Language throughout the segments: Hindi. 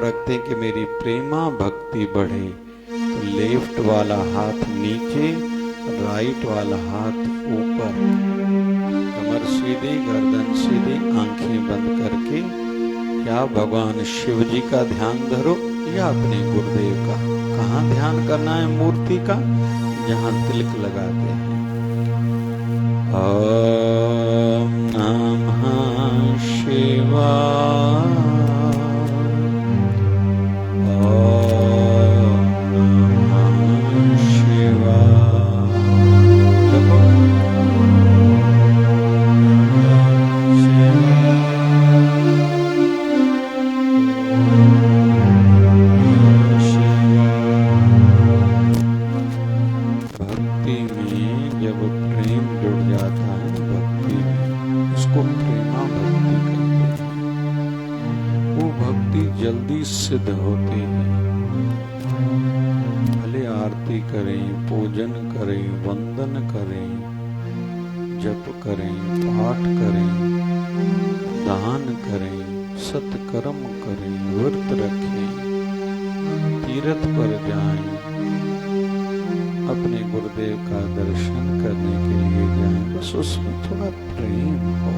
रखते हैं कि मेरी प्रेमा भक्ति बढ़े, तो लेफ्ट वाला हाथ नीचे, राइट वाला हाथ ऊपर, कमर सीधी, गर्दन सीधी, आंखें बंद करके या भगवान शिव जी का ध्यान धरो या अपने गुरुदेव का। कहाँ ध्यान करना है? मूर्ति का, जहाँ तिलक लगाते हैं। ओम नमः शिवाय। सिद्ध होते हैं। भले आरती करें, पूजन करें, वंदन करें, जप करें, पाठ करें, दान करें, सत्कर्म करें, व्रत रखें, तीर्थ पर जाएं, अपने गुरुदेव का दर्शन करने के लिए जाएं, बस उसमें थोड़ा प्रेम हो।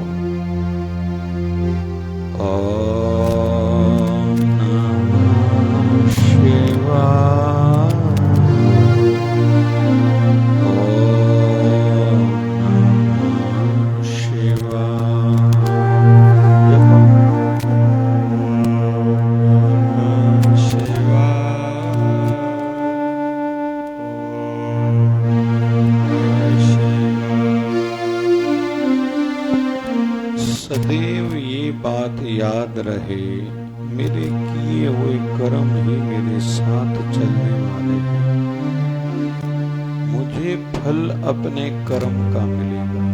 सदैव ये बात याद रहे, मेरे किए हुए कर्म ही मेरे साथ चलने वाले हैं। मुझे फल अपने कर्म का मिलेगा।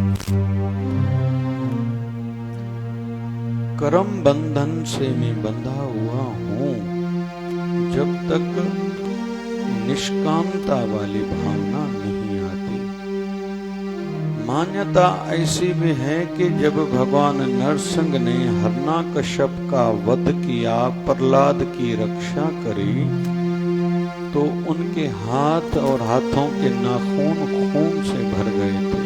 कर्म बंधन से मैं बंधा हुआ हूं। जब तक निष्कामता वाली भावना नहीं आती। मान्यता ऐसी भी है कि जब भगवान नरसिंह ने हिरण्यकश्यप का वध किया, प्रहलाद की रक्षा करी, तो उनके हाथ और हाथों के नाखून खून से भर गए थे।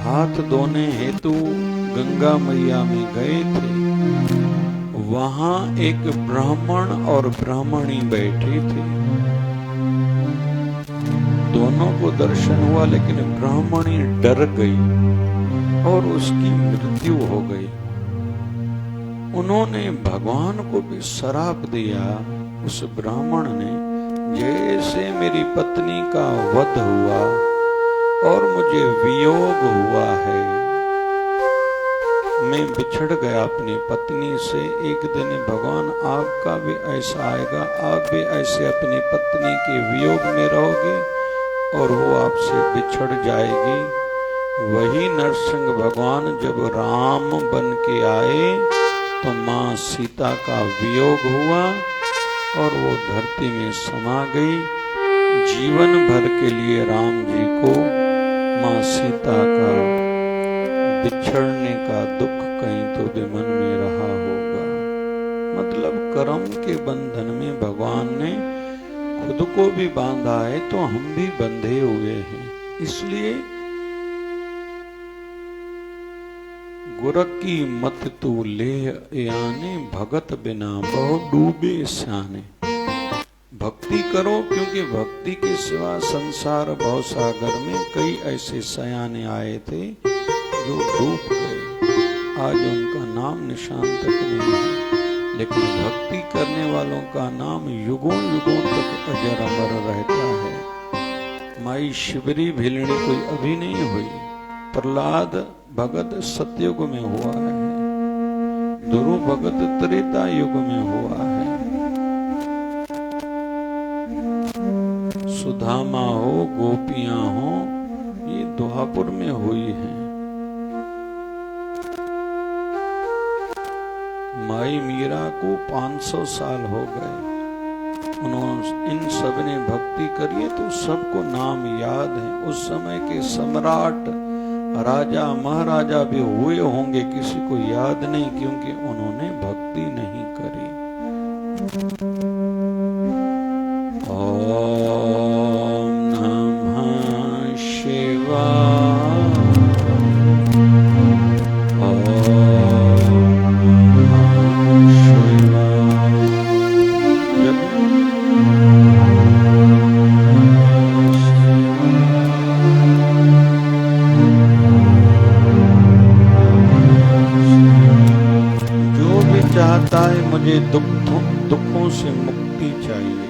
हाथ धोने हेतु गंगा मैया में गए थे। वहां एक ब्राह्मण और ब्राह्मणी बैठी थी। दोनों को दर्शन हुआ, लेकिन ब्राह्मणी डर गई और उसकी मृत्यु हो गई। उन्होंने भगवान को भी श्राप दिया। उस ब्राह्मण ने, जैसे मेरी पत्नी का वध हुआ और मुझे वियोग हुआ है, मैं बिछड़ गया अपनी पत्नी से, एक दिन भगवान आपका भी ऐसा आएगा, आप भी ऐसे अपनी पत्नी के वियोग में रहोगे और वो आपसे बिछड़ जाएगी। वही नरसिंह भगवान जब राम बन के आए तो माँ सीता का वियोग हुआ और वो धरती में समा गई। जीवन भर के लिए राम जी को माँ सीता का बिछड़ने का दुख कहीं तो भी मन में रहा होगा। मतलब कर्म के बंधन में भगवान ने खुद को भी बांधा है, तो हम भी बंधे हुए हैं। इसलिए गुरकी मत तू ले याने, भगत बिना बहु डूबे स्याने। भक्ति करो, क्योंकि भक्ति के सिवा संसार भव सागर में कई ऐसे सयाने आए थे जो डूब गए। आज उनका नाम निशान तक नहीं है, लेकिन भक्ति करने वालों का नाम युगों युगों तक अजर अमर रहता है। माई शिवरी भिलनी कोई अभी नहीं हुई। प्रहलाद भगत सतयुग में हुआ है, ध्रुव भगत त्रेता युग में हुआ है, सुदामा हो, गोपियां हो, ये द्वापर में हुई है। माई मीरा को 500 साल हो गए, उन्होंने इन सब ने भक्ति करी है तो सबको नाम याद है। उस समय के सम्राट राजा महाराजा भी हुए होंगे, किसी को याद नहीं क्योंकि उन्होंने भक्ति नहीं करी। ओम नमः शिवाय। मुझे दुखों से मुक्ति चाहिए,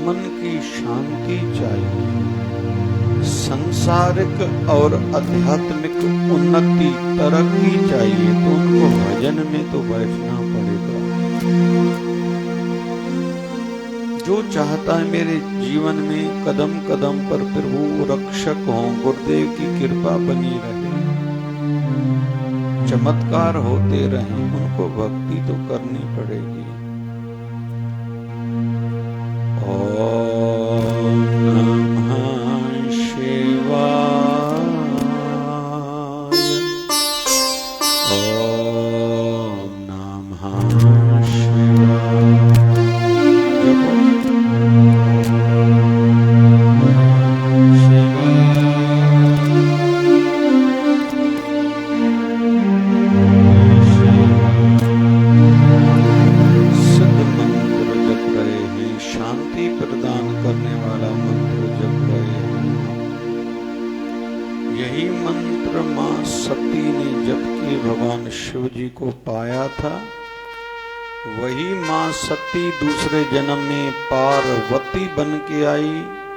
मन की शांति चाहिए, सांसारिक और आध्यात्मिक उन्नति तरक्की चाहिए तो उनको भजन में तो बैठना पड़ेगा। जो चाहता है मेरे जीवन में कदम कदम पर प्रभु रक्षक हो, गुरुदेव की कृपा बनी रहे, चमत्कार होते रहें, उनको भक्ति तो करनी पड़ेगी। ओम नमः शिवाय। ओम नमः शिवाय। यही मंत्र मां सती ने जबकि भगवान शिव जी को पाया था, वही मां सती दूसरे जन्म में पार्वती बन के आई,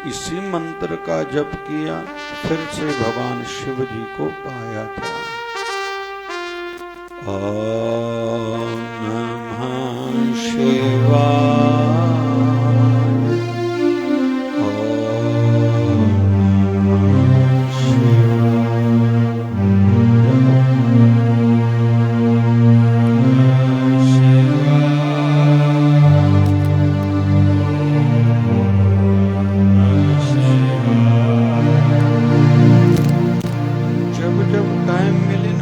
इसी मंत्र का जप किया, फिर से भगवान शिव जी को पाया था। ओम नमः शिवाय।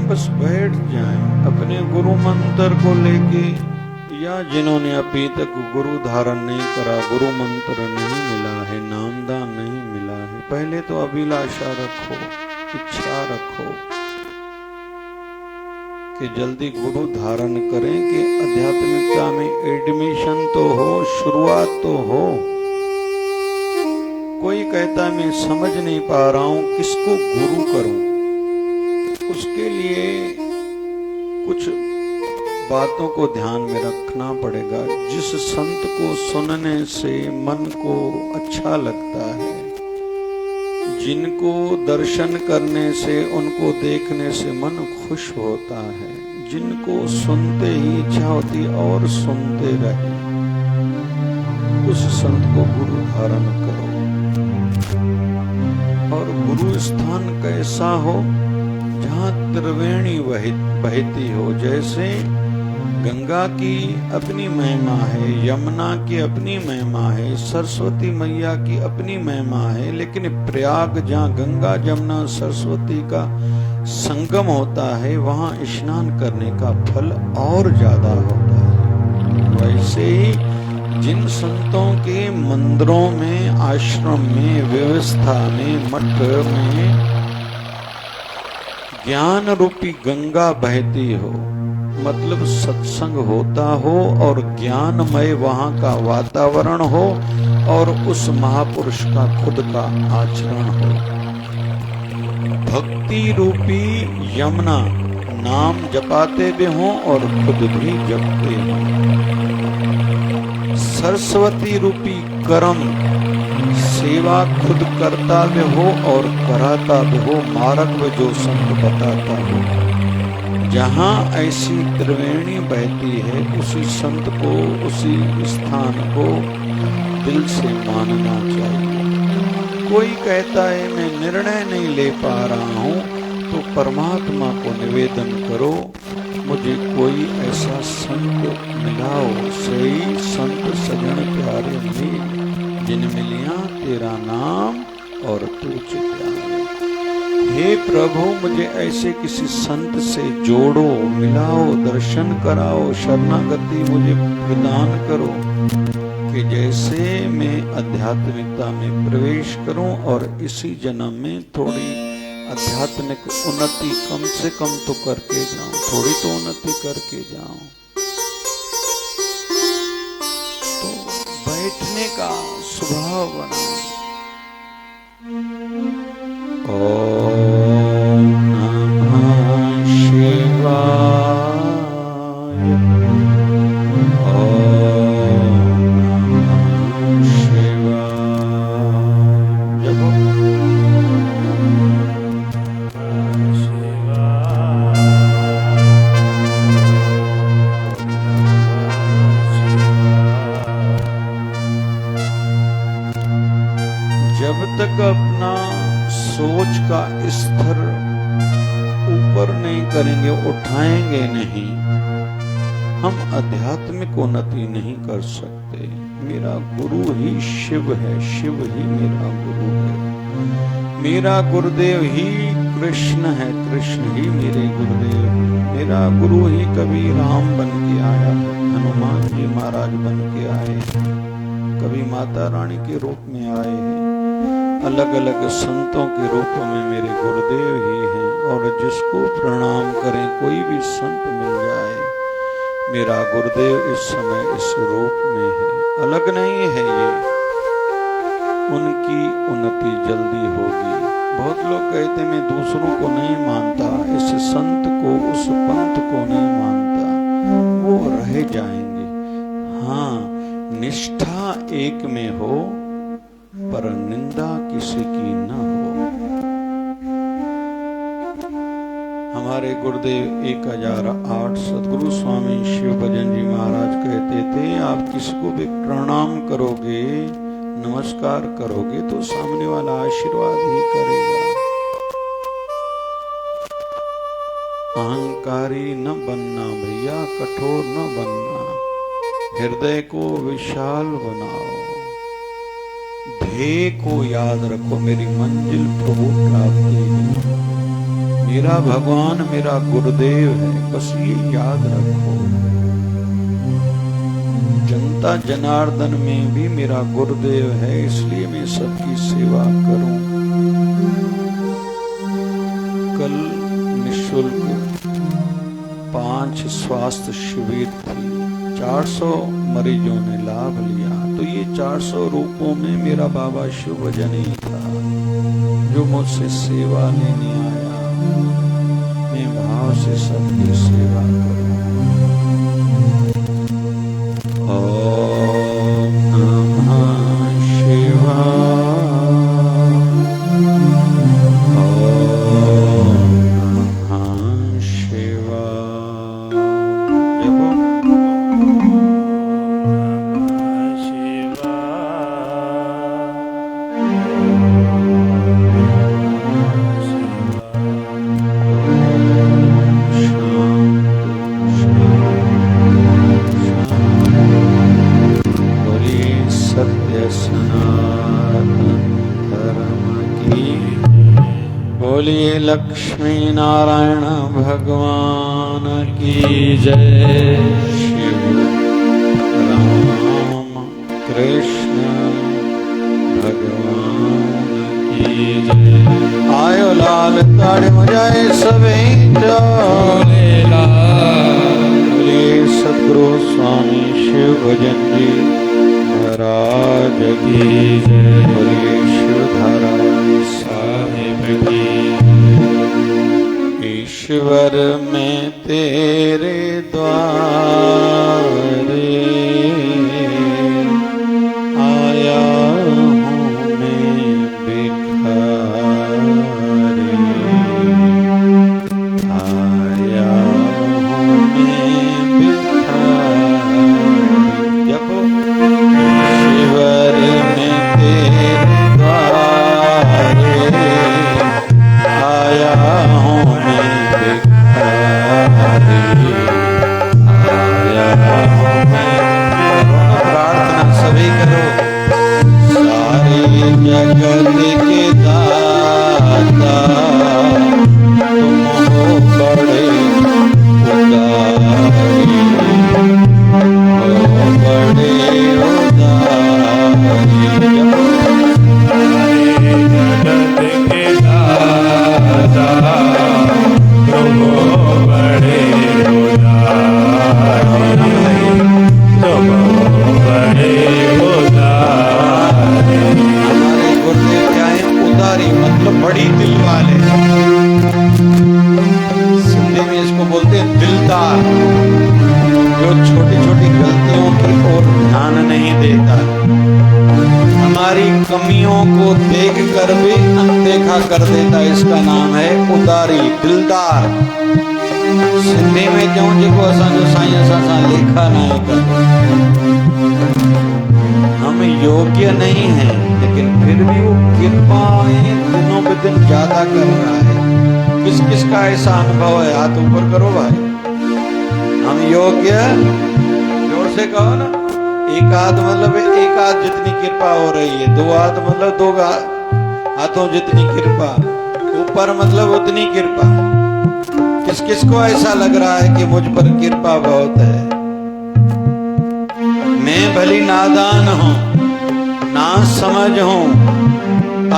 बस बैठ जाएं अपने गुरु मंत्र को लेके, या जिन्होंने अभी तक गुरु धारण नहीं करा, गुरु मंत्र नहीं मिला है, नामदान नहीं मिला है, पहले तो अभिलाषा रखो, इच्छा रखो कि जल्दी गुरु धारण करें कि आध्यात्मिकता में एडमिशन तो हो, शुरुआत तो हो। कोई कहता मैं समझ नहीं पा रहा हूं किसको गुरु करूं, उसके लिए कुछ बातों को ध्यान में रखना पड़ेगा। जिस संत को सुनने से मन को अच्छा लगता है, जिनको दर्शन करने से, उनको देखने से मन खुश होता है, जिनको सुनते ही इच्छा होती और सुनते रहे, उस संत को गुरु धारण करो। और गुरु स्थान कैसा हो, जहाँ त्रिवेणी बहती हो। जैसे गंगा की अपनी महिमा है, यमुना की अपनी महिमा है, सरस्वती मैया की अपनी महिमा है, लेकिन प्रयाग जहाँ गंगा जमुना सरस्वती का संगम होता है, वहाँ स्नान करने का फल और ज्यादा होता है। वैसे ही जिन संतों के मंदिरों में, आश्रम में, व्यवस्था में, मठ में ज्ञान रूपी गंगा बहती हो, मतलब सत्संग होता हो और ज्ञानमय वहाँ का वातावरण हो और उस महापुरुष का खुद का आचरण हो। भक्ति रूपी यमुना नाम जपाते भी हों और खुद भी जपते हों। सरस्वती रूपी कर्म सेवा खुद करता भी हो और कराता भी हो, मार्ग में जो संत बताता हो। जहाँ ऐसी त्रिवेणी बहती है, उसी संत को, उसी स्थान को दिल से मानना चाहिए। कोई कहता है मैं निर्णय नहीं ले पा रहा हूँ, तो परमात्मा को निवेदन करो मुझे कोई ऐसा संत मिलाओ, सही संत सजन प्यारे मिले, जिन मिलिया तेरा नाम और तू चित्यारे। हे प्रभु, मुझे ऐसे किसी संत से जोड़ो, मिलाओ, दर्शन कराओ, शरणागति मुझे प्रदान करो कि जैसे मैं आध्यात्मिकता में प्रवेश करूं और इसी जन्म में थोड़ी आध्यात्मिक उन्नति कम से कम तो करके जाऊं, थोड़ी तो उन्नति करके जाऊं। तो बैठने का स्वभाव बनाओ। ओम नमः शिवाय। जब तक अपना सोच का स्तर ऊपर नहीं करेंगे, उठाएंगे नहीं, हम आध्यात्मिक उन्नति नहीं कर सकते। मेरा गुरु ही शिव है, शिव ही मेरा गुरु है। मेरा गुरुदेव ही कृष्ण है, कृष्ण ही मेरे गुरुदेव। मेरा गुरु ही कभी राम बन के आया है, हनुमान जी महाराज बन के आए, कभी माता रानी के रूप में आए हैं। अलग अलग संतों के रूपों में मेरे गुरुदेव ही हैं। और जिसको प्रणाम करें, कोई भी संत मिल जाए, मेरा गुरुदेव इस समय इस रूप में है, अलग नहीं है ये। उनकी उन्नति जल्दी होगी। बहुत लोग कहते मैं दूसरों को नहीं मानता, इस संत को उस पंथ को नहीं मानता, वो रह जाएंगे। हाँ, निष्ठा एक में हो पर निंदा किसी की न हो। हमारे गुरुदेव 1008 सदगुरु स्वामी शिव भजन जी महाराज कहते थे, आप किसी को भी प्रणाम करोगे, नमस्कार करोगे तो सामने वाला आशीर्वाद ही करेगा। अहंकारी न बनना भैया, कठोर न बनना, हृदय को विशाल बनाओ। ध्येय को याद रखो, मेरी मंजिल प्रभु प्राप्ति है, मेरा भगवान मेरा गुरुदेव है, बस ये याद रखो। जनता जनार्दन में भी मेरा गुरुदेव है, इसलिए मैं सबकी सेवा करूं। कल निःशुल्क 5 स्वास्थ्य शिविर थी, 400 मरीजों ने लाभ लिया। तो ये 400 रूपों में मेरा बाबा शिव भजन ही था, जो मुझसे सेवा लेने आया। मैं भाव से सबकी सेवा करूं। ओम नमः शिवाय। ओम नमः शिवाय। जपो। बोलिए लक्ष्मी नारायण भगवान की जय। शिव राम कृष्ण भगवान की जय। आयो लाल ताड़ मजाए सभी बोले सदगुरु स्वामी शिव भजन जी महाराज की जय। बोलिए शिवधारा साहिब की। ईश्वर में तेरे द्वारे आया हूँ मैं भिखारी, आया हूँ मैं भिखारी। जपो। ईश्वर में तेरे द्वारे आया हूँ मैं भिखारी, हमारी कमियों को देख कर भी अनदेखा कर देता, इसका नाम है उदारी, दिलदार। सिंधी में क्यों जेको असांजो साईं असां लेखा ना कर। हम योग्य नहीं हैं, लेकिन फिर भी वो कृपाएं दिनों पे दिन ज्यादा कर रहा है। किस किस का ऐसा अनुभव है? हाथ ऊपर करो भाई। हम योग्य, जोर से कहो ना। एक हाथ मतलब एक हाथ जितनी कृपा हो रही है, दो हाथ मतलब दो हाथों जितनी कृपा, ऊपर मतलब उतनी कृपा। किस किस को ऐसा लग रहा है कि मुझ पर कृपा बहुत है? मैं भली नादान हूं, ना समझ हूं,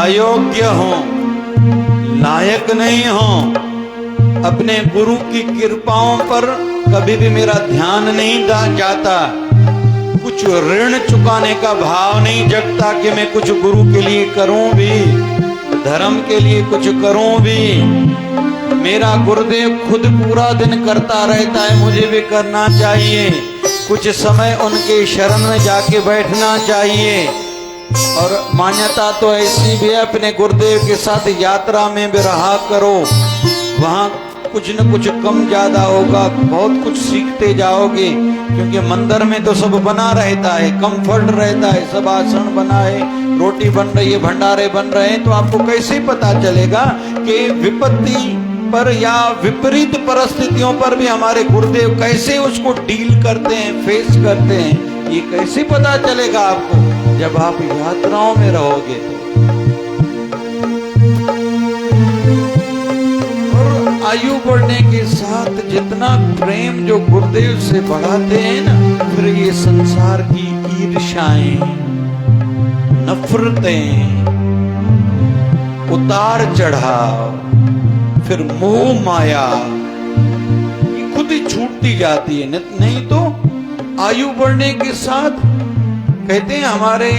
अयोग्य हूं, लायक नहीं हूं, अपने गुरु की कृपाओं पर कभी भी मेरा ध्यान नहीं जाता, कुछ ऋण चुकाने का भाव नहीं जगता कि मैं कुछ गुरु के लिए करूं भी, धर्म के लिए कुछ करूं भी। मेरा गुरुदेव खुद पूरा दिन करता रहता है, मुझे भी करना चाहिए। कुछ समय उनके शरण में जाके बैठना चाहिए। और मान्यता तो ऐसी भी है, अपने गुरुदेव के साथ यात्रा में भी रहा करो, वहां कुछ न कुछ कम ज्यादा होगा, बहुत कुछ सीखते जाओगे। क्योंकि मंदिर में तो सब बना रहता है, कंफर्ट रहता है, सब आसन बना है, रोटी बन रही है, भंडारे बन रहे हैं, तो आपको कैसे पता चलेगा कि विपत्ति पर या विपरीत परिस्थितियों पर भी हमारे गुरुदेव कैसे उसको डील करते हैं, फेस करते हैं? ये कैसे पता चलेगा आपको? जब आप यात्राओं में रहोगे तो। और आयु बढ़ने के साथ जितना प्रेम जो गुरुदेव से बढ़ाते हैं ना, फिर ये संसार की ईर्ष्याएं, नफरतें, उतार चढ़ाव, फिर मोह माया खुद ही छूटती जाती है। नहीं तो आयु बढ़ने के साथ कहते हैं हमारे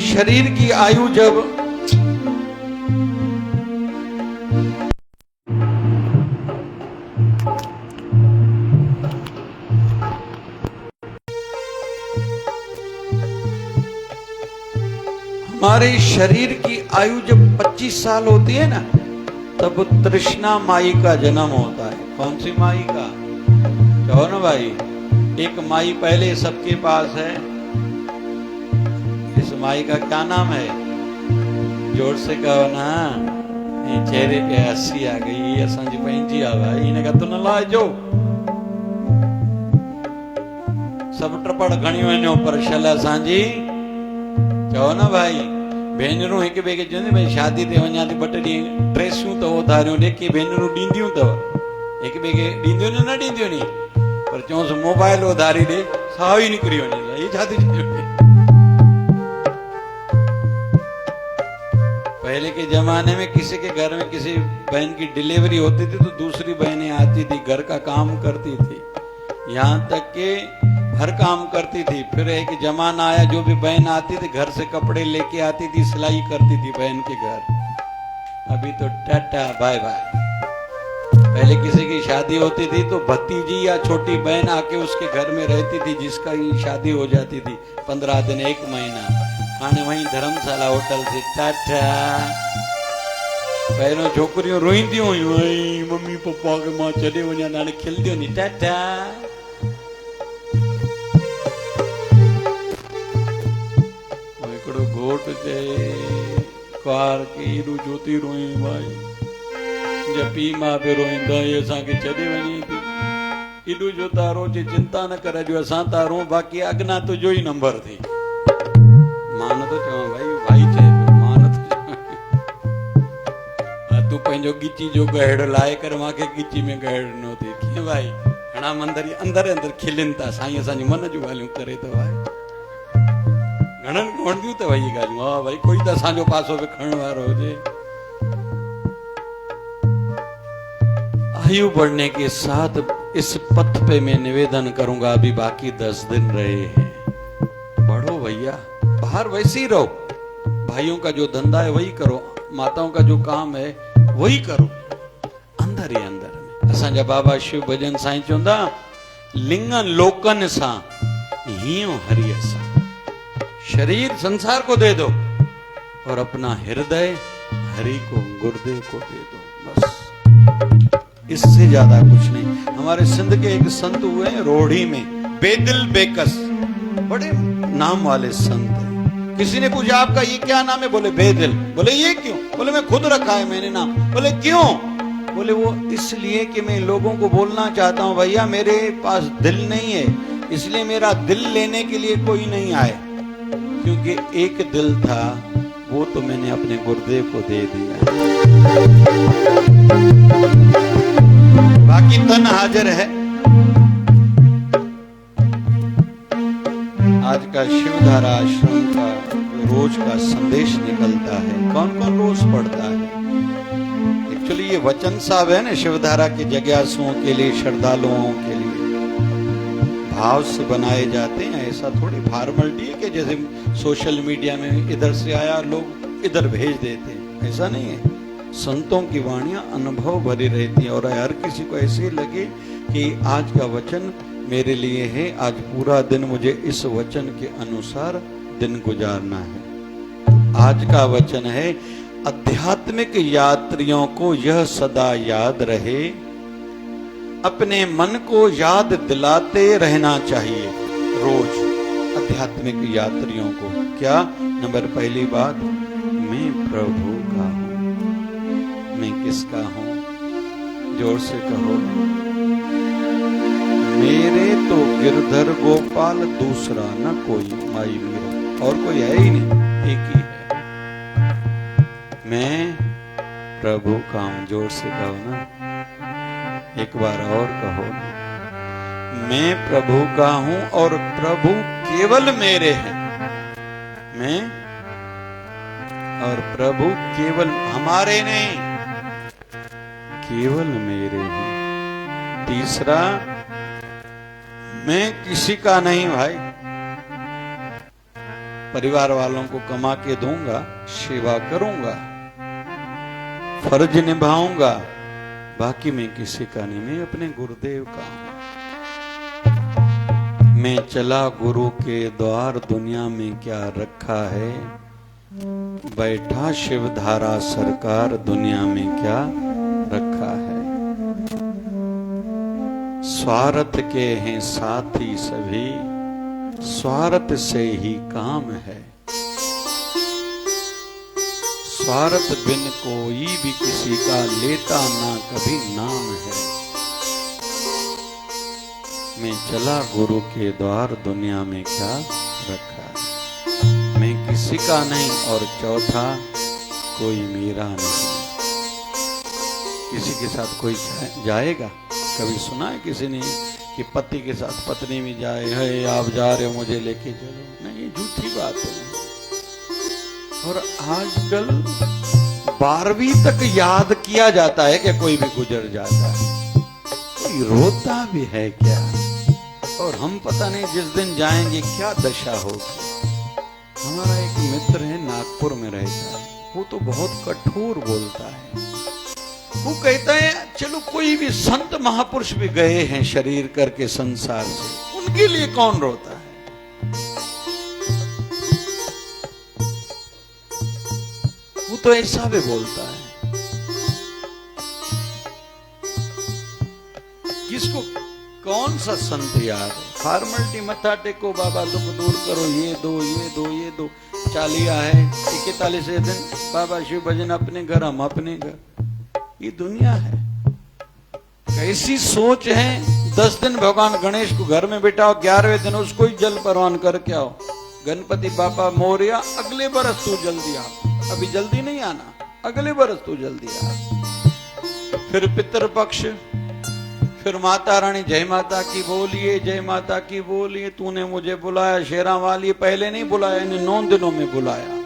शरीर की आयु जब हमारे शरीर की आयु जब 25 साल होती है ना, तब तृष्णा माई का जन्म होता है। कौन सी माई का? कहो ना भाई। एक माई पहले सबके पास है। इस माई का क्या नाम है? जोर से कहो ना। ये चेहरे पे हंसी आ गई, असांजी पंहिंजी आ भाई। इन्हें का तो न लाजो सब टपड़ घणियों आहिनि पर शल असांजी। चओ न भाई। भेनरूं हिक ॿिए खे चवंदी भई शादी ते वञा थी, ॿ टे ॾींहं ड्रेसूं अथव उधारियूं ॾेके भेनरूं ॾींदियूं अथव, हिक ॿिए खे ॾींदियूं न ॾींदियूं नी, पर चओसि मोबाइल उधारी ॾे, साओ ई निकिरी वञे। ये छा थी चए? पहले के जमाने में किसी के घर में किसी बहन की डिलीवरी होती थी तो दूसरी बहनें आती थी, घर का काम करती थी, यहाँ तक के हर काम करती थी। फिर एक जमाना आया, जो भी बहन आती थी घर से कपड़े लेके आती थी, सिलाई करती थी बहन के घर। अभी तो टाटा बाय बाय। पहले किसी की शादी होती थी तो भतीजी या छोटी बहन आके उसके घर में रहती थी, जिसका ही शादी हो जाती थी 15 दिन 1 महीना। हाणे वहीं धर्मशाला होटल से टाटा। पहिरियों छोकिरियूं रोईंदियूं हुयूं, मम्मी पप्पा खे मां छॾे वञा, हाणे खिलंदियूं नी, टाटा। हिकिड़ो घोट चए कार के एॾो छो थी रोई भाई, जब पीउ मां पे रोईंदा, ये असांखे छॾे वञे थी, एॾो छो था रो? जे चिंता न कर, जो असां था रो, बाक़ी अॻिना तुंहिंजो ई नंबर थी। मां नथो चवां भाई चए पियो, मां नथो चवां। तूं पंहिंजो ॻिची जो गहड़ लाहे कर, मूंखे ॻिची में गहड़ न थिए। कीअं भाई? घणा मंदर अंदर अंदर खिलनि था, साईं असांजी मन जूं ॻाल्हियूं करे थो भाई। घणनि वणंदियूं अथव इहे ॻाल्हियूं। हा भाई, कोई त असांजो पासो बि खणण वारो हुजे। आयु बढ़ने के साथ इस पथ पे मैं निवेदन करूंगा, अभी बाकी 10 दिन रहे हैं। बढ़ो भैया, बाहर वैसे ही रहो, भाइयों का जो धंधा है वही करो, माताओं का जो काम है वही करो, अंदर ही अंदर में। असांजा बाबा शिव भजन साईं चवंदा, लिंगन लोकन सां हियो हरिय सां। शरीर संसार को दे दो, और अपना हृदय हरि को, गुरुदेव को दे दो। बस इससे ज्यादा कुछ नहीं। हमारे सिंध के एक संत हुए हैं रोढ़ी में, बेदिल बेकस, बड़े नाम वाले संत हैं। किसी ने पूछा आपका ये क्या नाम है? बोले बेदिल। बोले ये क्यों? बोले मैं खुद रखा है मैंने नाम। बोले क्यों? बोले वो इसलिए कि मैं लोगों को बोलना चाहता हूं भैया मेरे पास दिल नहीं है, इसलिए मेरा दिल लेने के लिए कोई नहीं आए, क्योंकि एक दिल था वो तो मैंने अपने गुरुदेव को दे दिया, बाकी तन हाजिर है। आज का शिवधारा आश्रम का रोज का संदेश निकलता है, कौन कौन रोज पढ़ता है? एक्चुअली ये वचन साहब है ना शिवधारा के जिज्ञासुओं के लिए, श्रद्धालुओं के लिए भाव से बनाए जाते हैं। ऐसा थोड़ी फॉर्मेलिटी है कि जैसे सोशल मीडिया में इधर से आया लोग इधर भेज देते हैं, ऐसा नहीं है। संतों की वाणियां अनुभव भरी रहती हैं और हर किसी को ऐसे लगे कि आज का वचन मेरे लिए है, आज पूरा दिन मुझे इस वचन के अनुसार दिन गुजारना है। आज का वचन है, आध्यात्मिक यात्रियों को यह सदा याद रहे, अपने मन को याद दिलाते रहना चाहिए रोज। आध्यात्मिक यात्रियों को क्या? नंबर पहली बात, मैं प्रभु का हूं। मैं किसका हूं? जोर से कहो। मेरे तो गिरधर गोपाल, दूसरा न कोई माई मीरा, और कोई है ही नहीं, एक ही है। मैं प्रभु का हूं। जोर से कहो ना, एक बार और कहो। मैं प्रभु का हूं और प्रभु केवल मेरे हैं। मैं और प्रभु केवल हमारे नहीं, केवल मेरे हैं। तीसरा, मैं किसी का नहीं भाई, परिवार वालों को कमा के दूंगा, सेवा करूंगा, फर्ज निभाऊंगा, बाकी मैं किसी का नहीं, मैं अपने गुरुदेव का हूं। मैं चला गुरु के द्वार, दुनिया में क्या रखा है, बैठा शिवधारा सरकार, दुनिया में क्या रखा है। स्वार्थ के हैं साथी सभी, स्वार्थ से ही काम है। स्वार्थ बिन कोई भी किसी का लेता ना कभी नाम है। मैं चला गुरु के द्वार, दुनिया में क्या रखा है। मैं किसी का नहीं, और चौथा, कोई मेरा नहीं। किसी के साथ कोई जाएगा? कभी सुना है किसी ने कि पति के साथ पत्नी भी जाए, है आप जा रहे हो मुझे लेके चलो? नहीं, ये झूठी बात है। और आजकल 12वीं तक याद किया जाता है कि कोई भी गुजर जाता है, कोई रोता भी है क्या? और हम पता नहीं जिस दिन जाएंगे क्या दशा होगी। हमारा एक मित्र है, नागपुर में रहता है, वो तो बहुत कठोर बोलता है। वो कहता है चलो कोई भी संत महापुरुष भी गए हैं शरीर करके संसार से, उनके लिए कौन रोता है? वो तो ऐसा भी बोलता है। किसको कौन सा संत याद है? फॉर्मेलिटी मथा टेको, बाबा दुख दूर करो, ये दो ये दो ये दो। चालिया है 41 दिन, बाबा शिव भजन अपने घर, हम अपने घर। ये दुनिया है। कैसी सोच है? 10 दिन भगवान गणेश को घर में बिठाओ, 11वें दिन उसको ही जल परवान करके आओ। गणपति बापा मोरिया, अगले बरस तू जल्दी आ, अभी जल्दी नहीं आना, अगले बरस तू जल्दी आ। फिर पितृपक्ष, फिर माता रानी जय माता की बोलिए, जय माता की बोलिए। तूने मुझे बुलाया शेरा वाली, पहले नहीं बुलाया, इन्हें 9 दिनों में बुलाया।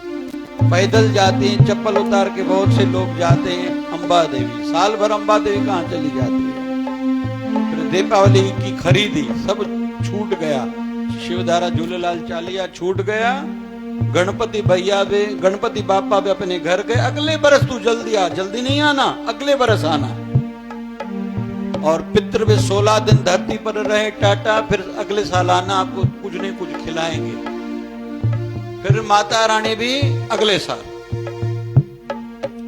पैदल जाते हैं, चप्पल उतार के बहुत से लोग जाते हैं अंबा देवी। साल भर अंबा देवी कहाँ चली जाती है। फिर दीपावली की खरीदी सब छूट गया, शिवधारा झूलेलाल चालिया छूट गया। गणपति भैया भी, गणपति बापा भी अपने घर गए। अगले बरस तू जल्दी आ, जल्दी नहीं आना, अगले बरस आना। और पितृ भी 16 दिन धरती पर रहे टाटा, फिर अगले साल आना, आपको कुछ नहीं कुछ खिलाएंगे। फिर माता रानी भी अगले साल।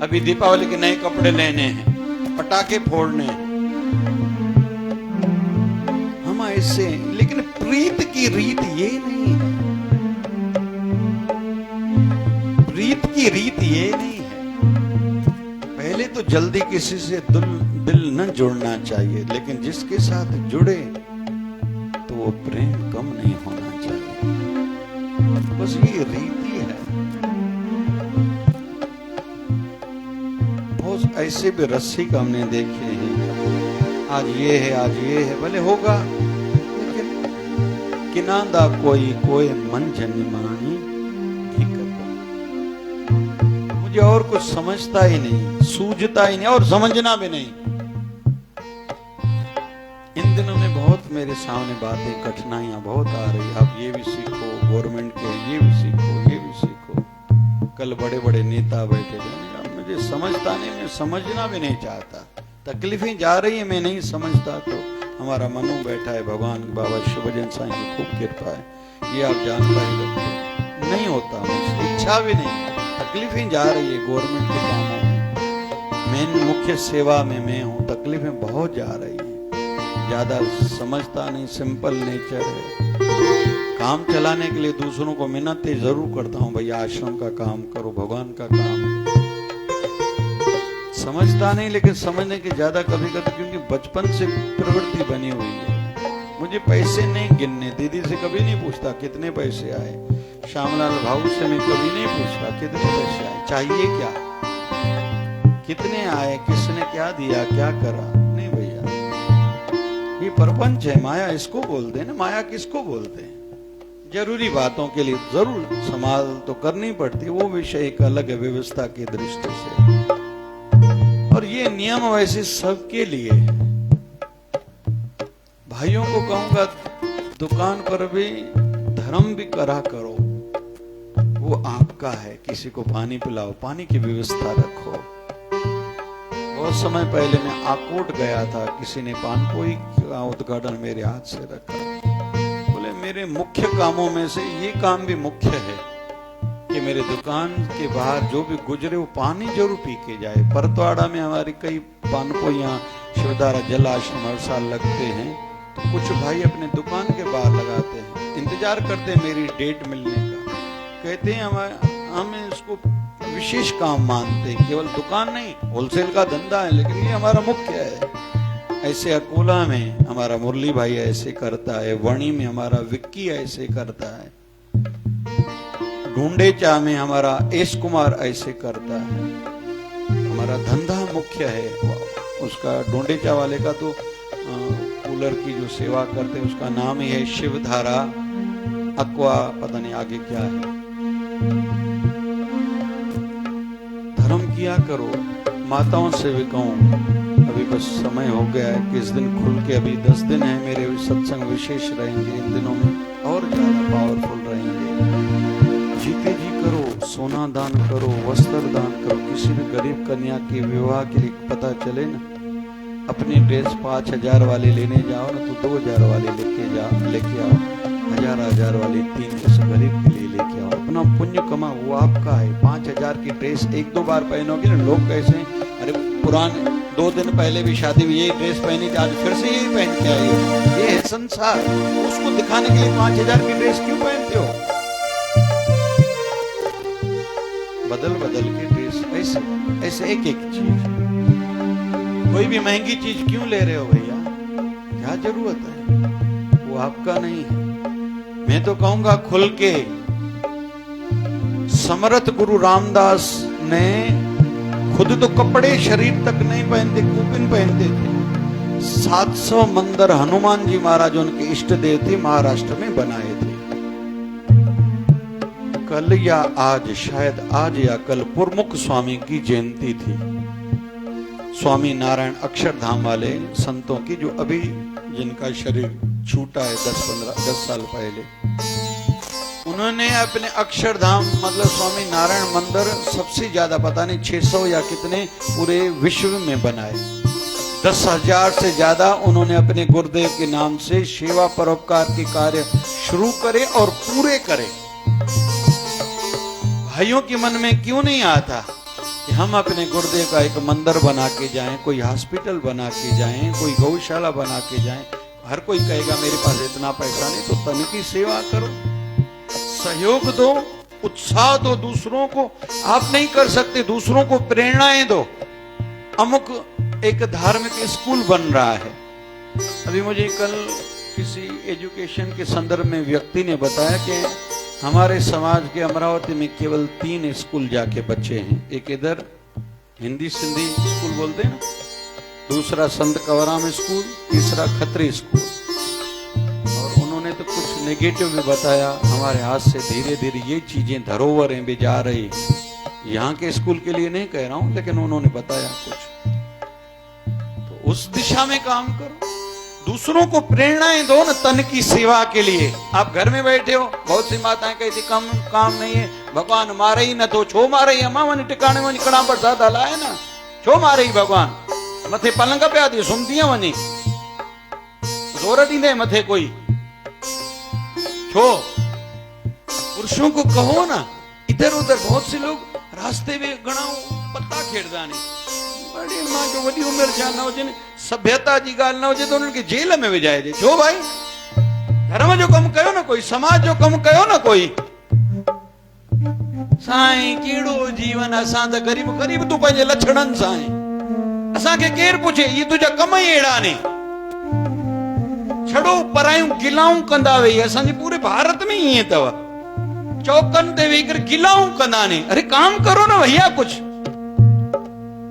अभी दीपावली के नए कपड़े लेने हैं, पटाखे फोड़ने हैं, हम ऐसे। लेकिन प्रीत की रीत ये नहीं है, प्रीत की रीत ये नहीं है। पहले तो जल्दी किसी से दिल न जुड़ना चाहिए, लेकिन जिसके साथ जुड़े तो वो प्रेम कम नहीं होना चाहिए। बस ये रीति है। बहुत ऐसे भी रस्सी का हमने देखे हैं, आज ये है आज ये है, भले होगा, लेकिन किनादा कोई कोई मन जनिमानी मुझे और कुछ समझता ही नहीं, सूझता ही नहीं और समझना भी नहीं। इन दिनों में बहुत मेरे सामने बातें, कठिनाइयां बहुत आ रही। आप ये भी सीखो, गवर्नमेंट के ये भी सीखो, ये भी सीखो। कल बड़े बड़े नेता बैठे थे, मुझे समझता नहीं, मैं समझना भी नहीं चाहता। तकलीफें जा रही है, मैं नहीं समझता। तो हमारा मनु बैठा है, भगवान बाबा शिवजन साईं की खूब कृपा है, ये आप जानकारी रखो। नहीं होता, मुझसे इच्छा भी नहीं, तकलीफें जा रही है गवर्नमेंट के कामों में। मैं मुख्य सेवा में मैं हूँ, तकलीफें बहुत जा रही हैं। ज्यादा समझता नहीं, सिंपल नेचर है। काम चलाने के लिए दूसरों को मिन्नतें जरूर करता हूँ, भैया आश्रम का काम करो, भगवान का काम है। समझता नहीं, लेकिन समझने की ज्यादा कभी कभी, क्योंकि बचपन से प्रवृत्ति बनी हुई है। मुझे पैसे नहीं गिनने, दीदी से कभी नहीं पूछता कितने पैसे आए, श्यामलाल भाऊ से मैं कभी नहीं पूछता कितने पैसे आए, चाहिए क्या, कितने आए, किसने क्या दिया, क्या करा। नहीं भैया, ये प्रपंच है, माया इसको बोलते हैं ना। माया किसको बोलते हैं? जरूरी बातों के लिए जरूर संभाल तो करनी पड़ती है, वो विषय एक अलग है व्यवस्था की दृष्टि से। और ये नियम वैसे सबके लिए है। भाइयों को कहूंगा, दुकान पर भी धर्म भी करा करो, वो आपका है। किसी को पानी पिलाओ, पानी की व्यवस्था रखो। बहुत समय पहले मैं आकोट गया था, किसी ने पानपोई का उद्घाटन मेरे हाथ से रखा। बोले मेरे मुख्य कामों में से ये काम भी मुख्य है कि मेरे दुकान के बाहर जो भी गुजरे वो पानी जरूर पी के जाए। परतवाड़ा में हमारी कई पानपोइयां शिवधारा जल आश्रम हर साल लगते हैं, तो कुछ भाई अपने दुकान के बाहर लगाते हैं, इंतजार करते हैं मेरी डेट मिलने का। कहते हैं हम इसको विशेष काम मानते हैं, केवल दुकान नहीं, होलसेल का धंधा है, लेकिन ये हमारा मुख्य है। ऐसे अकोला में हमारा मुरली भाई ऐसे करता है, वणी में हमारा विक्की ऐसे करता है, ढूंढेचा में हमारा एस कुमार ऐसे करता है। हमारा धंधा मुख्य है उसका। ढूंढेचा वाले का तो कूलर की जो सेवा करते हैं उसका नाम ही है शिवधारा अक्वा, पता नहीं आगे क्या है। धर्म किया करो। माताओं से भी कहूं, अभी बस समय हो गया है कि इस दिन खुल के, अभी 10 दिन है मेरे सत्संग विशेष रहेंगे, इन दिनों में और ज्यादा पावरफुल रहेंगे। जीते जी करो, सोना दान करो, वस्त्र दान करो। किसी भी गरीब कन्या के विवाह के लिए पता चले ना, अपनी ड्रेस 5000 वाली लेने जाओ ना, तो 2000 वाली लेके आओ, 1000 वाली 3 किसी गरीब के लिए लेके आओ। अपना पुण्य कमा, वो आपका है। 5000 की ड्रेस 1-2 बार पहनोगे ना, लोग कैसे, अरे पुराने 2 दिन पहले भी शादी में यही ड्रेस पहनी थी, आज फिर से यही पहन के आई हो। ये है संसार। उसको दिखाने के लिए 5000 की ड्रेस क्यों पहनते हो? बदल बदल के ड्रेस, ऐसे एक चीज, कोई भी महंगी चीज क्यों ले रहे हो भैया? क्या जरूरत है? वो आपका नहीं है। मैं तो कहूंगा खुल के। समर्थ गुरु रामदास ने खुद तो कपड़े शरीर तक नहीं पहनते, कूपिन पहनते थे। 700 मंदिर हनुमान जी महाराज उनके इष्ट देव थे, महाराष्ट्र में बनाए थे। कल या आज, शायद आज या कल, पुरमुख स्वामी की जयंती थी। स्वामी नारायण अक्षरधाम वाले संतों की, जो अभी जिनका शरीर छूटा है 10 साल पहले, उन्होंने अपने अक्षरधाम मतलब स्वामी नारायण मंदिर सबसे ज्यादा, पता नहीं 600 या कितने पूरे विश्व में बनाए। 10,000 से ज्यादा उन्होंने अपने गुरुदेव के नाम से सेवा परोपकार के कार्य शुरू करे और पूरे करे। भाइयों के मन में क्यों नहीं आता कि हम अपने गुर्दे का एक मंदिर बना के जाएं, कोई हॉस्पिटल बना के जाएं, कोई गौशाला बना के जाएं। हर कोई कहेगा मेरे पास इतना पैसा नहीं, तो तन की सेवा करो, सहयोग दो, उत्साह दो दूसरों को। आप नहीं कर सकते, दूसरों को प्रेरणाएं दो। अमुक एक धार्मिक स्कूल बन रहा है। अभी मुझे कल किसी एजुकेशन के संदर्भ में व्यक्ति ने बताया कि हमारे समाज के अमरावती में केवल 3 स्कूल जाके बच्चे हैं। एक इधर हिंदी सिंधी स्कूल बोलते हैं ना, दूसरा संत कंवरराम स्कूल, तीसरा खत्री स्कूल। और उन्होंने तो कुछ नेगेटिव भी बताया। हमारे हाथ से धीरे धीरे ये चीजें धरोहरें भी जा रही हैं। यहाँ के स्कूल के लिए नहीं कह रहा हूं, लेकिन उन्होंने बताया कुछ। तो उस दिशा में काम करो, दूसरों को प्रेरणाएं दो ना तन की सेवा के लिए। आप घर में बैठे हो, बहुत सी माताएं कहती कम काम नहीं है, भगवान मारे ही न तो छो मारे ही अम्मा वनी टिकाने वनी कड़ा प्रसाद हलाए ना, छो मारे ही भगवान मथे पलंग पे आती सुमती वनी जोर दींदे मथे कोई छो। पुरुषों को कहो ना, इधर उधर बहुत से लोग रास्ते में घणा पत्ता खेड़दा नहीं, बड़ी मां जो वडी उम्र जा न हुजे, सभ्यता जी गाल न हुजे तो उनके जेल में विझाए दे। छो भाई धर्म जो कम कयो ना कोई, समाज जो कम कयो ना कोई, साईं केड़ो जीवन असां त गरीब गरीब तू पंहिंजे लछड़न साईं। असां के केर पूछे, ये तुझा कम ही एड़ा ने। छड़ो परायूं गिलाऊं कंदा वे, असांजे पूरे भारत में ही तव चौकन ते वेकर गिलाऊं कंदा ने। अरे काम करो ना भैया कुछ।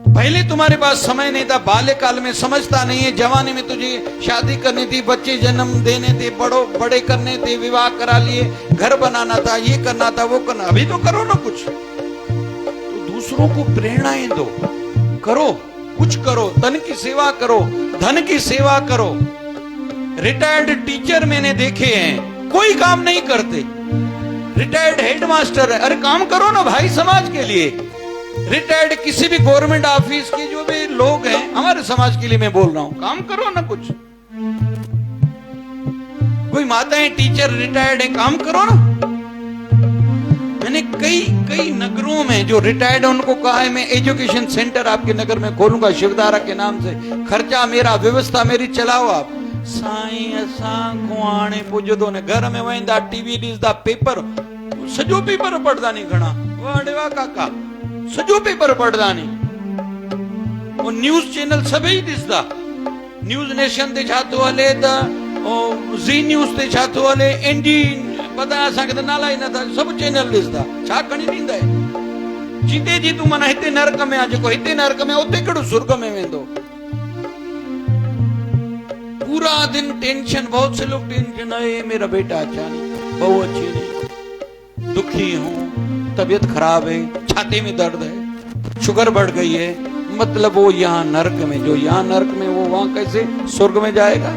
पहले तुम्हारे पास समय नहीं था, बाल्यकाल में समझता नहीं है, जवानी में तुझे शादी करनी थी, बच्चे जन्म देने थे, बड़े करने थे, विवाह करा लिए, घर बनाना था, ये करना था, वो करना। अभी तो करो ना कुछ, तो दूसरों को प्रेरणाएं दो, करो कुछ करो, तन की सेवा करो, धन की सेवा करो। रिटायर्ड टीचर मैंने देखे हैं, कोई काम नहीं करते। रिटायर्ड हेडमास्टर है, अरे काम करो ना भाई समाज के लिए। रिटायर्ड किसी भी गवर्नमेंट ऑफिस के जो भी लोग हैं, हमारे समाज के लिए मैं बोल रहा हूं, काम करो ना कुछ। कोई माताएं टीचर रिटायर्ड है, काम करो ना। मैंने कई नगरों में जो रिटायर्ड है उनको कहा है मैं एजुकेशन सेंटर आपके नगर में खोलूंगा शिवधारा के नाम से, खर्चा मेरा, व्यवस्था मेरी, चलाओ आप। साईं असां को आने पुजदो ने, घर में वेंदा टीवी ॾिसदा, पेपर सॼो पेपर पढ़दा नहीं घणा, वाह वाह काका सॼो पेपर पढ़दा नहीं। वो न्यूज़ चैनल सभई ॾिसदा, न्यूज़ नेशन ते छा थो हले त ज़ी न्यूज़ ते छा थो हले, एनडी पता असांखे त नाला ई नथा, सभु चैनल ॾिसदा, छा खणी ॾींदा आहिनि। जिते जी तूं माना हिते नरक में आ, जेको हिते नरक में उते कहिड़ो सुर्ग में वेंदो। पूरा दिन टेंशन, बहुत से लोग टेंशन है, मेरा बेटा अच्छा नहीं, बहू अच्छी नहीं, दुखी हूं, तबीयत खराब है, छाती में दर्द है, शुगर बढ़ गई है। मतलब वो यहाँ नरक में, जो यहाँ नरक में वो वहां कैसे स्वर्ग में जाएगा।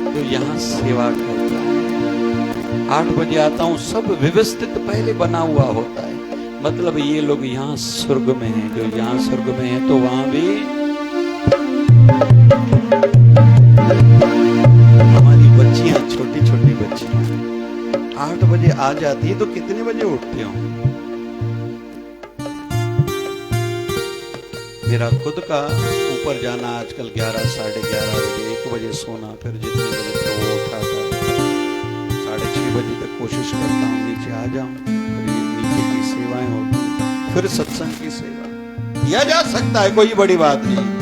जो यहाँ सेवा करता है, 8 बजे आता हूँ, सब व्यवस्थित पहले बना हुआ होता है। मतलब ये लोग यहाँ स्वर्ग में हैं, जो यहाँ स्वर्ग में है तो वहां भी हमारी बच्चियां, छोटी छोटी बच्चियां 8 बजे आ जाती है, तो कितने बजे उठते हो? मेरा खुद का ऊपर जाना आजकल 11, साढ़े 11 बजे, 1 बजे सोना, फिर जितने बजे तो वो उठाता है 6:30 बजे तक कोशिश करता हूँ नीचे आ जाऊं, फिर नीचे की सेवाएं होती, फिर सत्संग की सेवा किया जा सकता है, कोई बड़ी बात नहीं।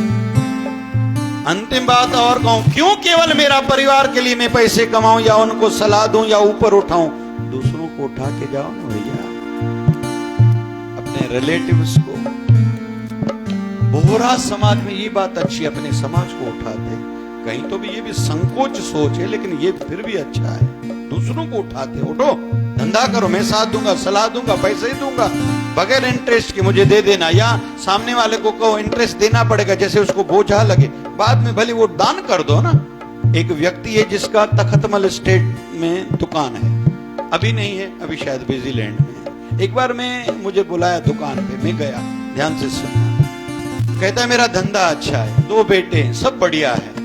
अंतिम बात और कहूं, क्यों केवल मेरा परिवार के लिए मैं पैसे कमाऊं या उनको सलाह दूं या ऊपर उठाऊं? दूसरों को उठा के जाओ ना भैया, अपने रिलेटिव्स को। बोहरा समाज में ये बात अच्छी, अपने समाज को उठाते, कहीं तो भी ये भी संकोच सोच है, लेकिन ये फिर भी अच्छा है, दूसरों को उठाते। उठो, धंधा करो, मैं साथ दूंगा, सलाह दूंगा, पैसे ही दूंगा, बगैर इंटरेस्ट के मुझे दे देना, या सामने वाले को कहो इंटरेस्ट देना पड़ेगा, जैसे उसको बोझा लगे, बाद में भले वो दान कर दो ना। एक व्यक्ति है जिसका तखतमल स्टेट में दुकान है, अभी नहीं है, अभी शायद बिजीलैंड में है। एक बार मुझे बुलाया दुकान पे, मैं गया, ध्यान से सुनना। कहता है मेरा धंधा अच्छा है, 2 बेटे हैं, सब बढ़िया है,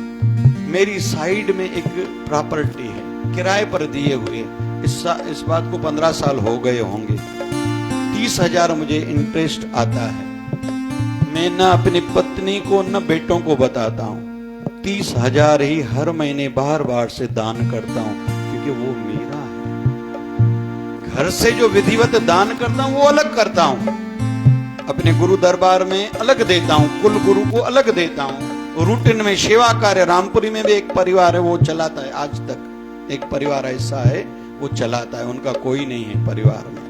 मेरी साइड में एक प्रॉपर्टी है, किराए पर दिए हुए, इस बात को 15 साल हो गए होंगे, 30,000 मुझे इंटरेस्ट आता है, मैं न अपनी पत्नी को न बेटों को बताता हूँ। 30,000 ही हर महीने बार बार से दान करता हूँ, क्योंकि वो मेरा है। घर से जो विधिवत दान करता हूँ वो अलग करता हूँ, अपने गुरु दरबार में अलग देता हूँ, कुल गुरु को अलग देता हूँ। रूटीन में सेवा कार्य, रामपुरी में भी एक परिवार है वो चलाता है, आज तक एक परिवार ऐसा है वो चलाता है, उनका कोई नहीं है परिवार में,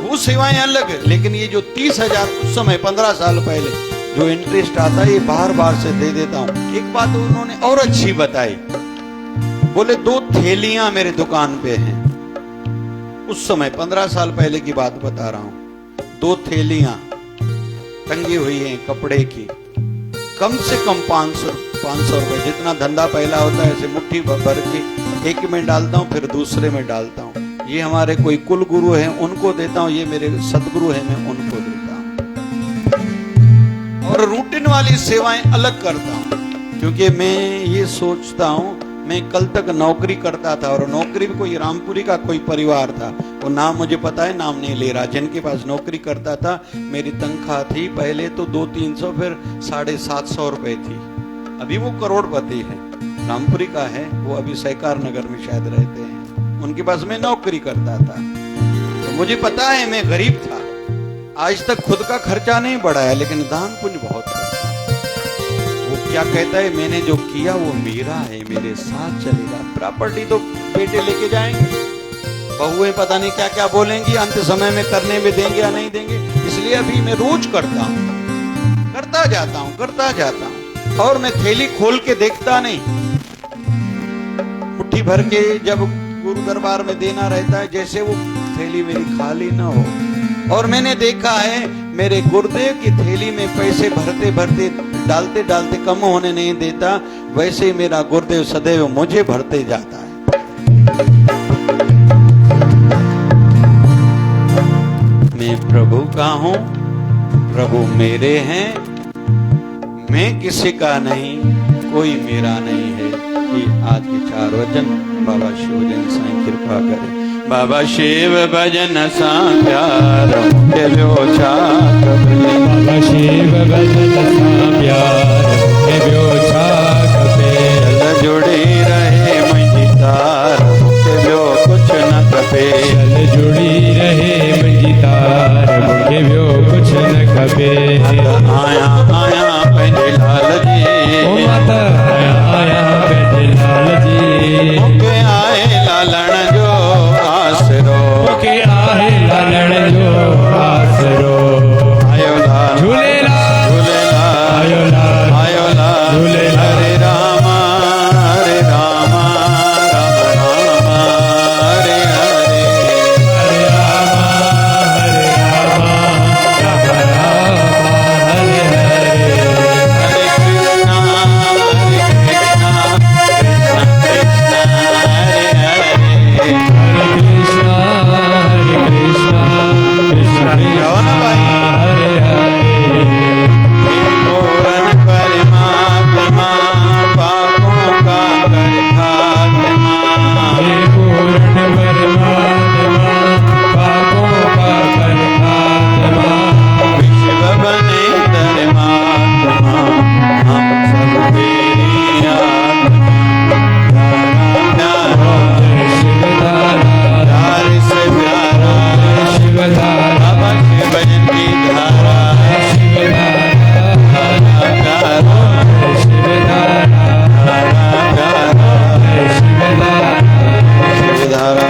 वो सेवाएं अलग है। लेकिन ये जो 30,000 उस समय 15 साल पहले जो इंटरेस्ट आता है ये बार बार से दे देता हूं। एक बात उन्होंने और अच्छी बताई, बोले 2 थैलियां मेरे दुकान पे हैं। उस समय 15 साल पहले की बात बता रहा हूं। 2 थैलियां टंगी हुई हैं कपड़े की, कम से कम 500 रुपए, जितना धंधा पहला होता है ऐसे मुट्ठी भर के एक में डालता हूं, फिर दूसरे में डालता हूं। ये हमारे कोई कुल गुरु हैं उनको देता हूं, ये मेरे सदगुरु हैं मैं उनको देता हूं। और रूटीन वाली सेवाएं अलग करता हूं, क्योंकि मैं ये सोचता हूं, मैं कल तक नौकरी करता था और नौकरी भी कोई रामपुरी का कोई परिवार था, वो नाम मुझे पता है, नाम नहीं ले रहा, जिनके पास नौकरी करता था। मेरी तनख्वाह थी पहले तो 200-300, फिर 750 रुपए थी। अभी वो करोड़पति है, रामपुरी का है वो, अभी सहकार नगर में शायद रहते हैं। उनके पास मैं नौकरी करता था, तो मुझे पता है मैं गरीब था। आज तक खुद का खर्चा नहीं बढ़ाया, लेकिन दान पुण्य बहुत करता है। वो क्या कहता है, मैंने जो किया वो मेरा है, मेरे साथ चलेगा। प्रॉपर्टी तो बेटे लेके जाएंगे, बहुएं पता नहीं क्या क्या बोलेंगी, अंत समय में करने में देंगे या नहीं देंगे। इसलिए अभी मैं रोज करता हूँ, करता जाता हूँ। और मैं थैली खोल के देखता नहीं, मुट्ठी भर के जब गुरु दरबार में देना रहता है, जैसे वो थैली मेरी खाली ना हो। और मैंने देखा है मेरे गुरुदेव की थैली में पैसे भरते भरते डालते डालते कम होने नहीं देता, वैसे ही मेरा गुरुदेव सदैव मुझे भरते जाता है। मैं प्रभु का हूँ, प्रभु मेरे हैं, मैं किसी का नहीं, कोई मेरा नहीं है। ये आज के 4 वचन बाबा शिव भजन साईं कृपा करे। बाबा शिव भजन सा प्यार के ब्योछा कपे, बाबा शिव भजन सा प्यार के ब्योछा कपे। चल जुड़ी रहे मुझी तार के ब्यो कुछ न कपे, चल जुड़ी रहे मुझी तार के ब्यो कुछ न कपे। आया आया पंहिंजे लाल जी, ओ माता आया आया पंहिंजे लाल जी। मुके आए लालण जो आसरो, मुके आए लालण जो आसरो। आयो लाल झूलेलाल झूलेलाल आयो लाल आयो लाल झूलेलाल। हरे राम हरे राम राम राम हरे हरे, हरे राम हरे राम राम राम हरे हरे। हरे कृष्णा कृष्णा कृष्णा हरे हरे। हरे कृष्णा कृष्णा जाओ ना भाई। हरे हरे। पूर्ण परमात्मा पापों का कर खात्मा, हे पूर्ण परमात्मा पापों का कर खात्मा। विश्व बने धर्मात्मा, हम सब तेरी आत्मा। प्यारा जय शिवधारा प्यारे से प्यारा, शिवधारा बाबा के भजन की धारा, शिवधारा प्यारा शिवधारा प्यारा शिवधारा। शिवधारा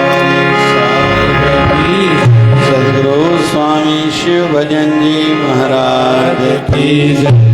सदगुरु स्वामी शिव भजन जी महाराज की जय।